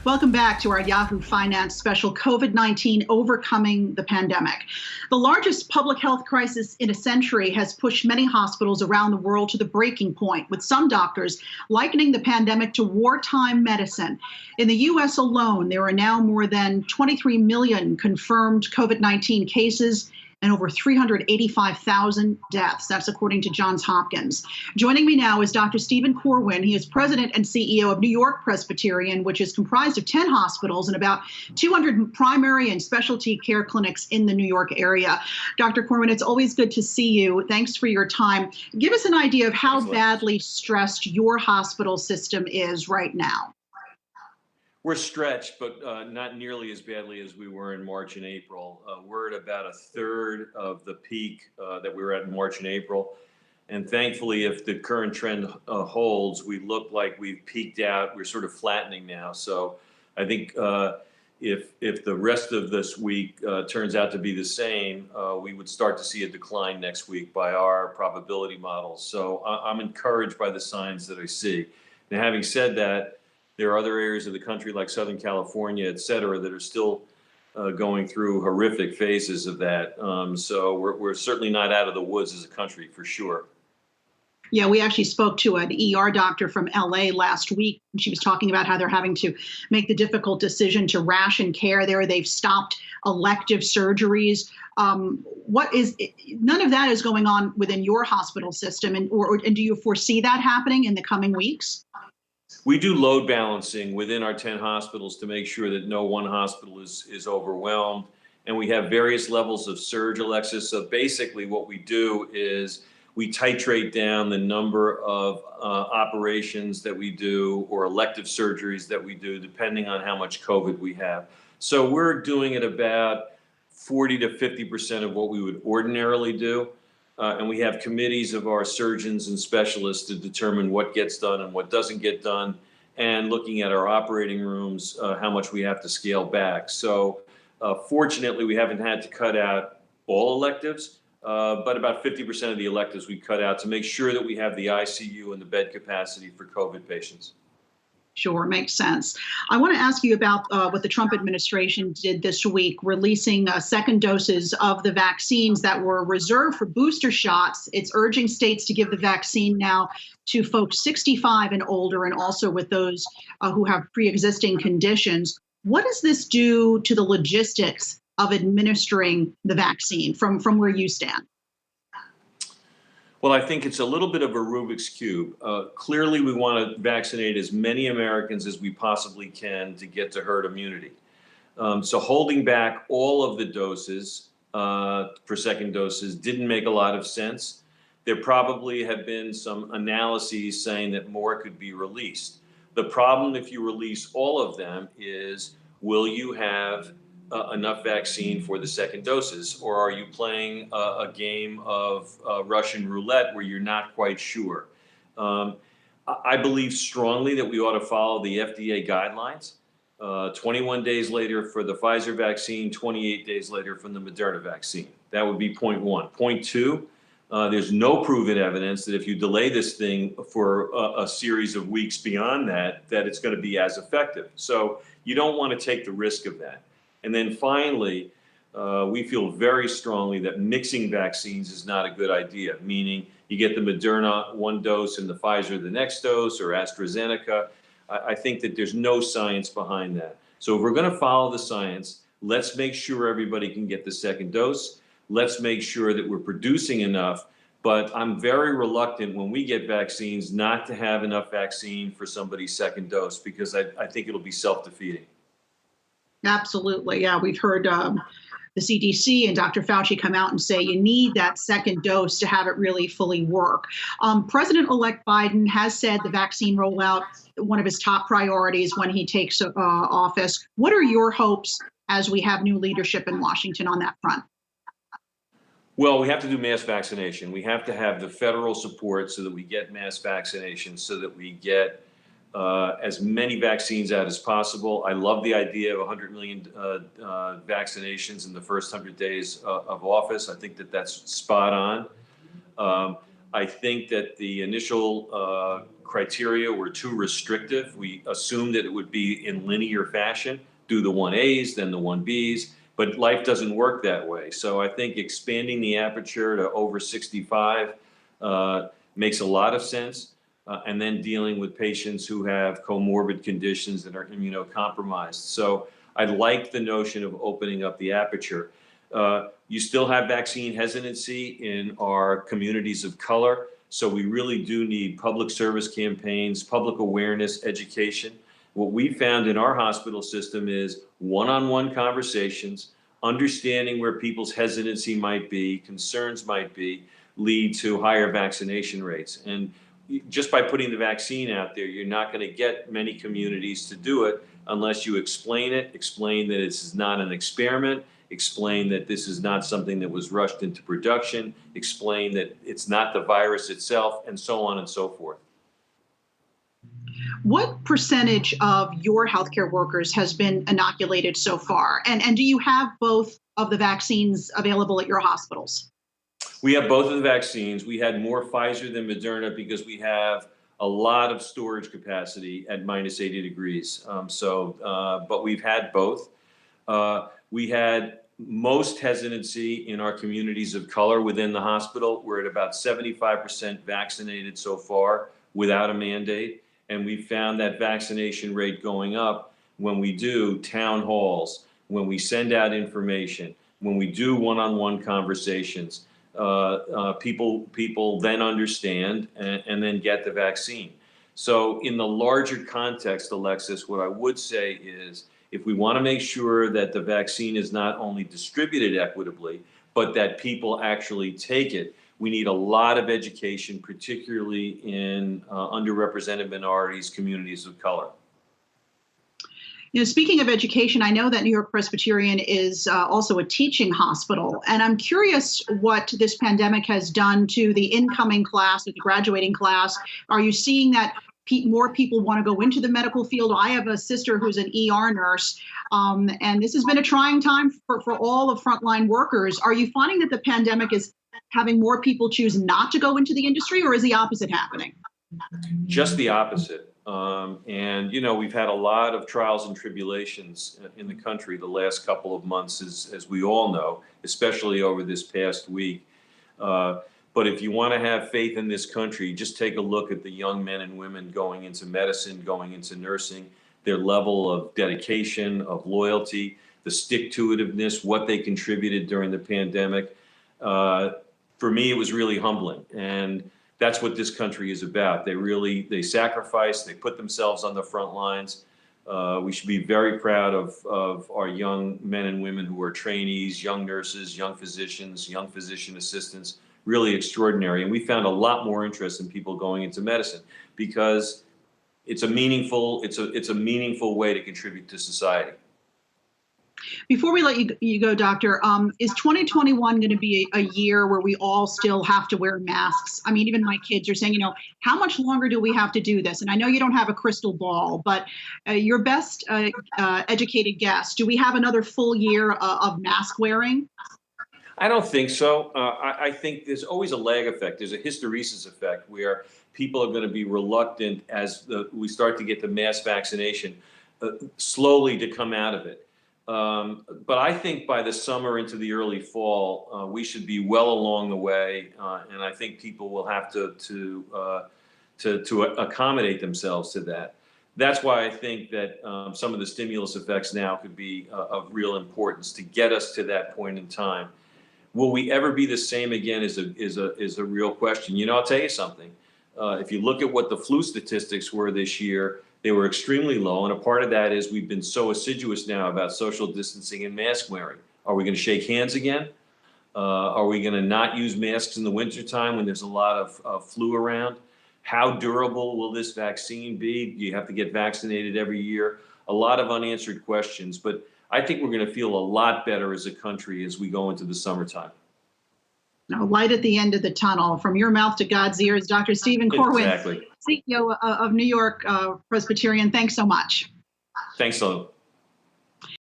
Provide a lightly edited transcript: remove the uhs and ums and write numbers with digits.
Welcome back to our Yahoo Finance special, COVID-19 Overcoming the Pandemic. The largest public health crisis in a century has pushed many hospitals around the world to the breaking point, with some doctors likening the pandemic to wartime medicine. In the U.S. alone, there are now more than 23 million confirmed COVID-19 cases and over 385,000 deaths. That's according to Johns Hopkins. Joining me now is Dr. Stephen Corwin. He is president and CEO of New York Presbyterian, which is comprised of 10 hospitals and about 200 primary and specialty care clinics in the New York area. Dr. Corwin, it's always good to see you. Thanks for your time. Give us an idea of how badly stressed your hospital system is right now. We're stretched, but not nearly as badly as we were in March and April. We're at about a third of the peak that we were at in March and April. And thankfully, if the current trend holds, we look like we've peaked out. We're sort of flattening now. So I think if the rest of this week turns out to be the same, we would start to see a decline next week by our probability models. So I'm encouraged by the signs that I see. Now, having said that, there are other areas of the country like Southern California, et cetera, that are still going through horrific phases of that. So we're certainly not out of the woods as a country, for sure. Yeah, we actually spoke to an ER doctor from LA last week. She was talking about how they're having to make the difficult decision to ration care there. They've stopped elective surgeries. None of that is going on within your hospital system, and do you foresee that happening in the coming weeks? We do load balancing within our 10 hospitals to make sure that no one hospital is overwhelmed. And we have various levels of surge, Alexis. So basically what we do is we titrate down the number of operations that we do or elective surgeries that we do, depending on how much COVID we have. So we're doing it about 40 to 50% of what we would ordinarily do. And we have committees of our surgeons and specialists to determine what gets done and what doesn't get done, and looking at our operating rooms, how much we have to scale back. So fortunately, we haven't had to cut out all electives, but about 50% of the electives we cut out to make sure that we have the ICU and the bed capacity for COVID patients. Sure, makes sense. I want to ask you about what the Trump administration did this week, releasing second doses of the vaccines that were reserved for booster shots. It's urging states to give the vaccine now to folks 65 and older, and also with those who have pre-existing conditions. What does this do to the logistics of administering the vaccine from where you stand? Well, I think it's a little bit of a Rubik's Cube. Clearly, we want to vaccinate as many Americans as we possibly can to get to herd immunity. So holding back all of the doses for second doses didn't make a lot of sense. There probably have been some analyses saying that more could be released. The problem, if you release all of them, is will you have enough vaccine for the second doses, or are you playing a game of Russian roulette where you're not quite sure? I believe strongly that we ought to follow the FDA guidelines. 21 days later for the Pfizer vaccine, 28 days later from the Moderna vaccine. That would be point one. Point two, there's no proven evidence that if you delay this thing for a series of weeks beyond that it's going to be as effective. So you don't want to take the risk of that. And then finally, we feel very strongly that mixing vaccines is not a good idea, meaning you get the Moderna one dose and the Pfizer the next dose, or AstraZeneca. I think that there's no science behind that. So if we're going to follow the science, let's make sure everybody can get the second dose. Let's make sure that we're producing enough. But I'm very reluctant when we get vaccines not to have enough vaccine for somebody's second dose, because I think it'll be self-defeating. Absolutely. Yeah, we've heard the CDC and Dr. Fauci come out and say you need that second dose to have it really fully work. President-elect Biden has said the vaccine rollout, one of his top priorities when he takes office. What are your hopes as we have new leadership in Washington on that front? Well, we have to do mass vaccination. We have to have the federal support so that we get mass vaccination, so that we get as many vaccines out as possible. I love the idea of 100 million vaccinations in the first 100 days of office. I think that that's spot on. I think that the initial criteria were too restrictive. We assumed that it would be in linear fashion, do the 1As, then the 1Bs, but life doesn't work that way. So I think expanding the aperture to over 65 makes a lot of sense. And then dealing with patients who have comorbid conditions that are immunocompromised. So I like the notion of opening up the aperture. You still have vaccine hesitancy in our communities of color. So we really do need public service campaigns, public awareness, education. What we found in our hospital system is one-on-one conversations, understanding where people's hesitancy might be, concerns might be, lead to higher vaccination rates. And just by putting the vaccine out there, you're not going to get many communities to do it unless you explain it, explain that this is not an experiment, explain that this is not something that was rushed into production, explain that it's not the virus itself, and so on and so forth. What percentage of your healthcare workers has been inoculated so far? And do you have both of the vaccines available at your hospitals? We have both of the vaccines. We had more Pfizer than Moderna because we have a lot of storage capacity at minus 80 degrees. But we've had both. We had most hesitancy in our communities of color within the hospital. We're at about 75% vaccinated so far without a mandate. And we found that vaccination rate going up when we do town halls, when we send out information, when we do one-on-one conversations. People then understand and then get the vaccine. So in the larger context, Alexis, what I would say is if we want to make sure that the vaccine is not only distributed equitably, but that people actually take it, we need a lot of education, particularly in underrepresented minorities, communities of color. Speaking of education, I know that New York Presbyterian is also a teaching hospital, and I'm curious what this pandemic has done to the incoming class, the graduating class. Are you seeing that more people want to go into the medical field? I have a sister who's an ER nurse, and this has been a trying time for all of frontline workers. Are you finding that the pandemic is having more people choose not to go into the industry, or is the opposite happening? Just the opposite. And we've had a lot of trials and tribulations in the country the last couple of months, as we all know, especially over this past week. But if you want to have faith in this country, just take a look at the young men and women going into medicine, going into nursing, their level of dedication, of loyalty, the stick-to-itiveness, what they contributed during the pandemic. For me, it was really humbling. And that's what this country is about. They sacrifice, they put themselves on the front lines. We should be very proud of our young men and women who are trainees, young nurses, young physicians, young physician assistants, really extraordinary. And we found a lot more interest in people going into medicine because it's a meaningful way to contribute to society. Before we let you go, Doctor, is 2021 going to be a year where we all still have to wear masks? I mean, even my kids are saying, how much longer do we have to do this? And I know you don't have a crystal ball, but your best educated guess, do we have another full year of mask wearing? I don't think so. I think there's always a lag effect. There's a hysteresis effect where people are going to be reluctant as we start to get the mass vaccination slowly to come out of it. But I think by the summer into the early fall, we should be well along the way, and I think people will have to accommodate themselves to that. That's why I think that some of the stimulus effects now could be of real importance to get us to that point in time. Will we ever be the same again is a real question. I'll tell you something. If you look at what the flu statistics were this year, they were extremely low, and a part of that is we've been so assiduous now about social distancing and mask wearing. Are we going to shake hands again? Are we going to not use masks in the wintertime when there's a lot of flu around? How durable will this vaccine be? Do you have to get vaccinated every year? A lot of unanswered questions, but I think we're going to feel a lot better as a country as we go into the summertime. Light at the end of the tunnel. From your mouth to God's ears, Dr. Stephen Corwin, Exactly. CEO of New York Presbyterian. Thanks so much. Thanks, Sloan.